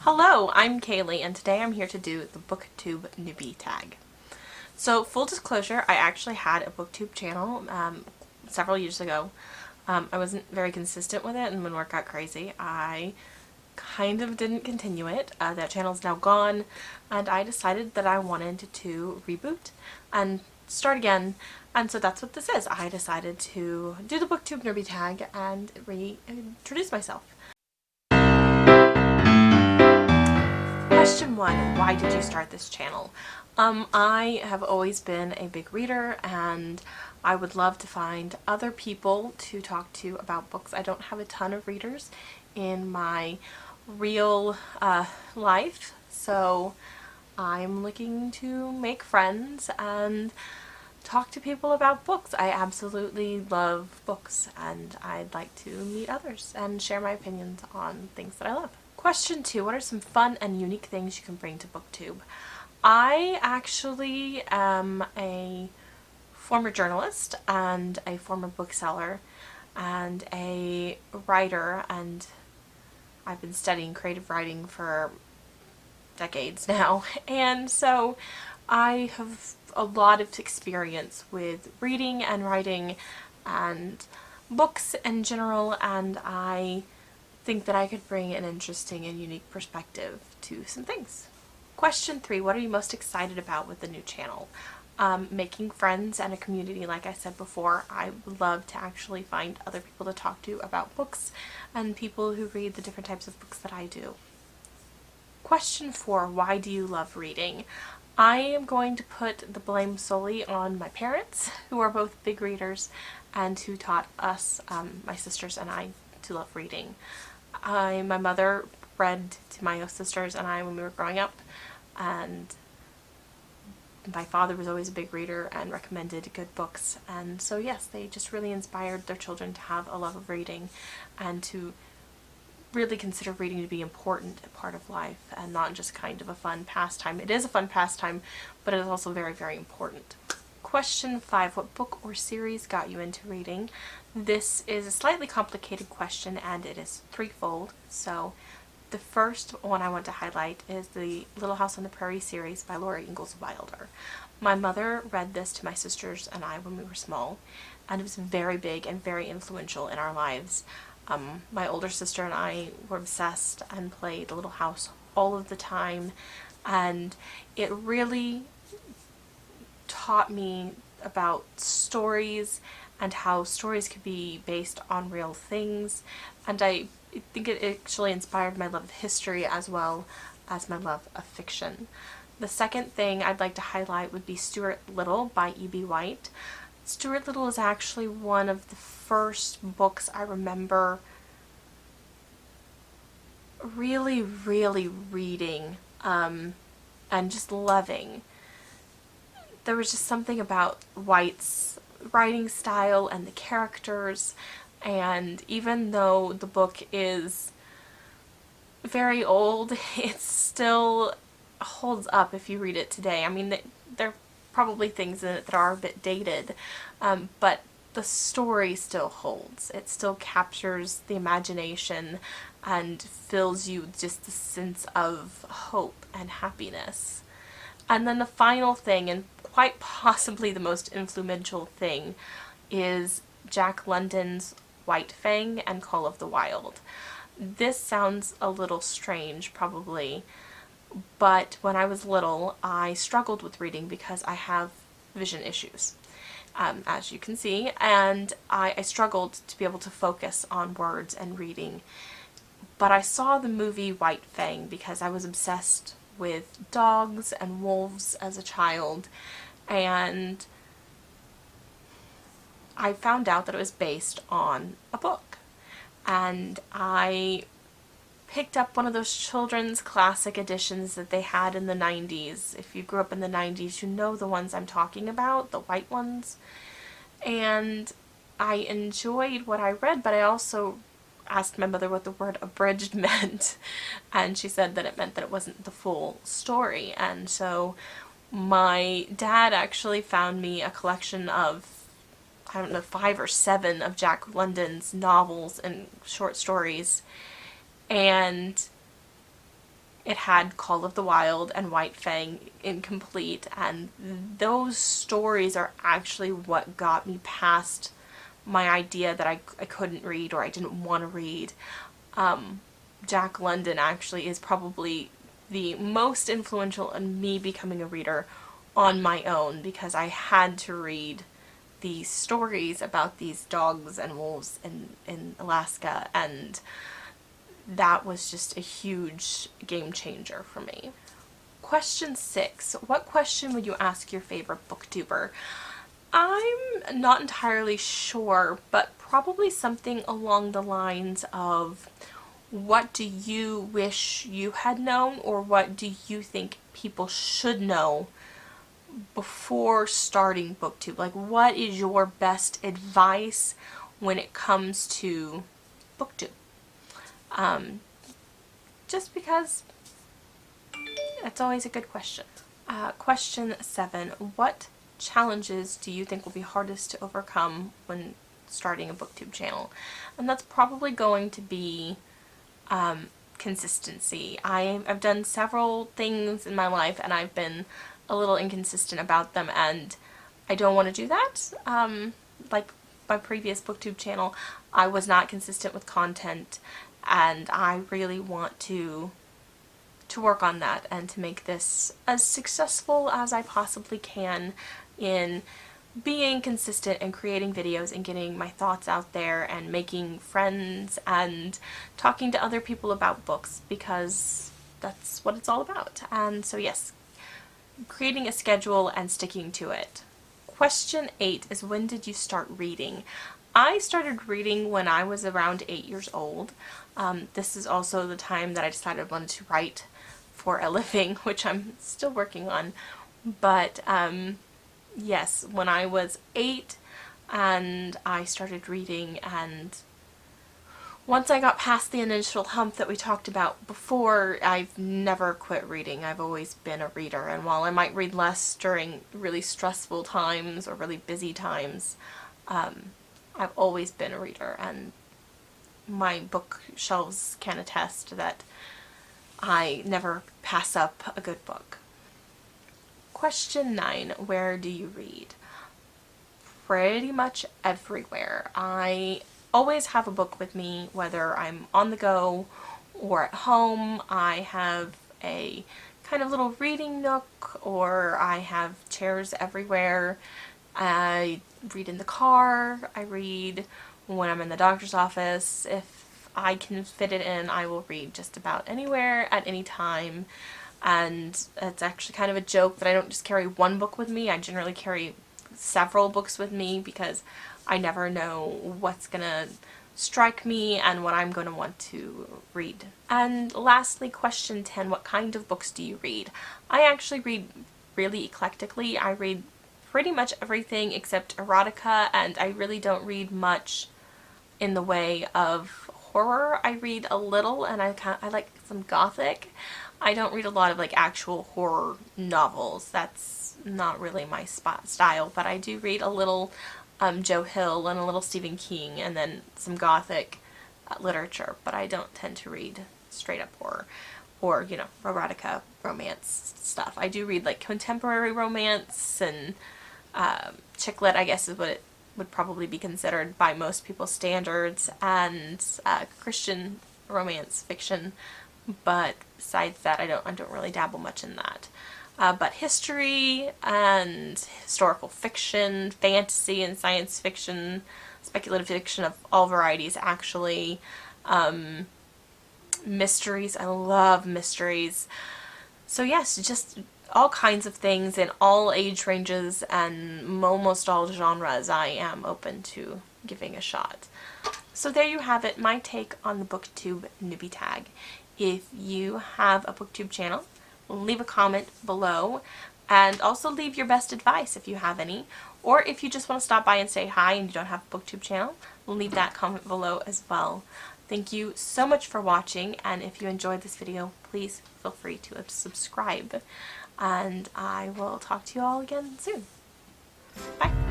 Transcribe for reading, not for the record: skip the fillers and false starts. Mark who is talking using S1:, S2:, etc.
S1: Hello, I'm Kaylee, and today I'm here to do the BookTube Newbie Tag. So, full disclosure, I actually had a BookTube channel several years ago. I wasn't very consistent with it, and when work got crazy, I kind of didn't continue it. That channel's now gone, and I decided that I wanted to reboot and start again, and so that's what this is. I decided to do the BookTube Newbie Tag and reintroduce myself. Question 1, why did you start this channel? I have always been a big reader, and I would love to find other people to talk to about books. I don't have a ton of readers in my real life, so I'm looking to make friends and talk to people about books. I absolutely love books, and I'd like to meet others and share my opinions on things that I love. Question 2, what are some fun and unique things you can bring to BookTube? I actually am a former journalist and a former bookseller and a writer, and I've been studying creative writing for decades now, and so I have a lot of experience with reading and writing and books in general, and I think that I could bring an interesting and unique perspective to some things. Question 3, what are you most excited about with the new channel? Making friends and a community, like I said before. I would love to actually find other people to talk to about books and people who read the different types of books that I do. Question 4, why do you love reading? I am going to put the blame solely on my parents, who are both big readers and who taught us, my sisters and I, to love reading. My mother read to my sisters and I when we were growing up, and my father was always a big reader and recommended good books, and so yes, they just really inspired their children to have a love of reading and to really consider reading to be important a part of life and not just kind of a fun pastime. It is a fun pastime, but it is also very, very important. Question 5, what book or series got you into reading? This is a slightly complicated question, and it is threefold. So the first one I want to highlight is the Little House on the Prairie series by Laura Ingalls Wilder. My mother read this to my sisters and I when we were small, and it was very big and very influential in our lives. My older sister and I were obsessed and played Little House all of the time, and it really taught me about stories and how stories could be based on real things, and I think it actually inspired my love of history as well as my love of fiction. The second thing I'd like to highlight would be Stuart Little by E.B. White. Stuart Little is actually one of the first books I remember really reading and just loving. There was just something about White's writing style and the characters, and even though the book is very old, it still holds up if you read it today. I mean, there are probably things in it that are a bit dated, but the story still holds. It still captures the imagination and fills you with just a sense of hope and happiness. And then the final thing, and quite possibly the most influential thing, is Jack London's White Fang and Call of the Wild. This sounds a little strange, probably, but when I was little, I struggled with reading because I have vision issues, as you can see, and I struggled to be able to focus on words and reading. But I saw the movie White Fang because I was obsessed with dogs and wolves as a child, and I found out that it was based on a book, and I picked up one of those children's classic editions that they had in the 90s. If you grew up in the 90s, you know the ones I'm talking about, the white ones, and I enjoyed what I read, but I also asked my mother what the word abridged meant, and she said that it meant that it wasn't the full story. And so my dad actually found me a collection of, I don't know, 5 or 7 of Jack London's novels and short stories, and it had Call of the Wild and White Fang incomplete, and those stories are actually what got me past my idea that I couldn't read or I didn't want to read. Jack London actually is probably the most influential in me becoming a reader on my own, because I had to read these stories about these dogs and wolves in Alaska, and that was just a huge game changer for me. Question 6. What question would you ask your favorite booktuber? I'm not entirely sure, but probably something along the lines of, what do you wish you had known, or what do you think people should know before starting BookTube? Like, what is your best advice when it comes to BookTube? Just because it's always a good question. Question 7. What challenges do you think will be hardest to overcome when starting a BookTube channel? And that's probably going to be consistency. I've done several things in my life and I've been a little inconsistent about them, and I don't want to do that. Like my previous BookTube channel, I was not consistent with content, and I really want to work on that and to make this as successful as I possibly can in being consistent and creating videos and getting my thoughts out there and making friends and talking to other people about books, because that's what it's all about. And so yes, creating a schedule and sticking to it. Question 8 is, when did you start reading? I started reading when I was around 8 years old. This is also the time that I decided I wanted to write for a living, which I'm still working on. But yes, when I was 8 and I started reading, and once I got past the initial hump that we talked about before, I've never quit reading. I've always been a reader, and while I might read less during really stressful times or really busy times, I've always been a reader, and my bookshelves can attest that I never pass up a good book. Question 9. Where do you read? Pretty much everywhere. I always have a book with me, whether I'm on the go or at home. I have a kind of little reading nook, or I have chairs everywhere. I read in the car. I read when I'm in the doctor's office. If I can fit it in, I will read just about anywhere at any time. And it's actually kind of a joke that I don't just carry one book with me. I generally carry several books with me, because I never know what's gonna strike me and what I'm going to want to read. And lastly, question 10, what kind of books do you read? I actually read really eclectically. I read pretty much everything except erotica, and I really don't read much in the way of horror. I read a little, and I like some gothic. I don't read a lot of like actual horror novels. That's not really my style, but I do read a little Joe Hill and a little Stephen King, and then some gothic literature, but I don't tend to read straight up horror or, you know, erotica, romance stuff. I do read like contemporary romance and chick lit, I guess is what it would probably be considered by most people's standards, and Christian romance fiction, but besides that I don't really dabble much in that. But history and historical fiction, fantasy and science fiction, speculative fiction of all varieties actually, mysteries, I love mysteries. So yes, just all kinds of things in all age ranges and almost all genres I am open to giving a shot. So there you have it, my take on the BookTube Newbie Tag. If you have a BookTube channel, leave a comment below, and also leave your best advice if you have any, or if you just want to stop by and say hi and you don't have a BookTube channel, leave that comment below as well. Thank you so much for watching, and if you enjoyed this video, please feel free to subscribe, and I will talk to you all again soon. Bye!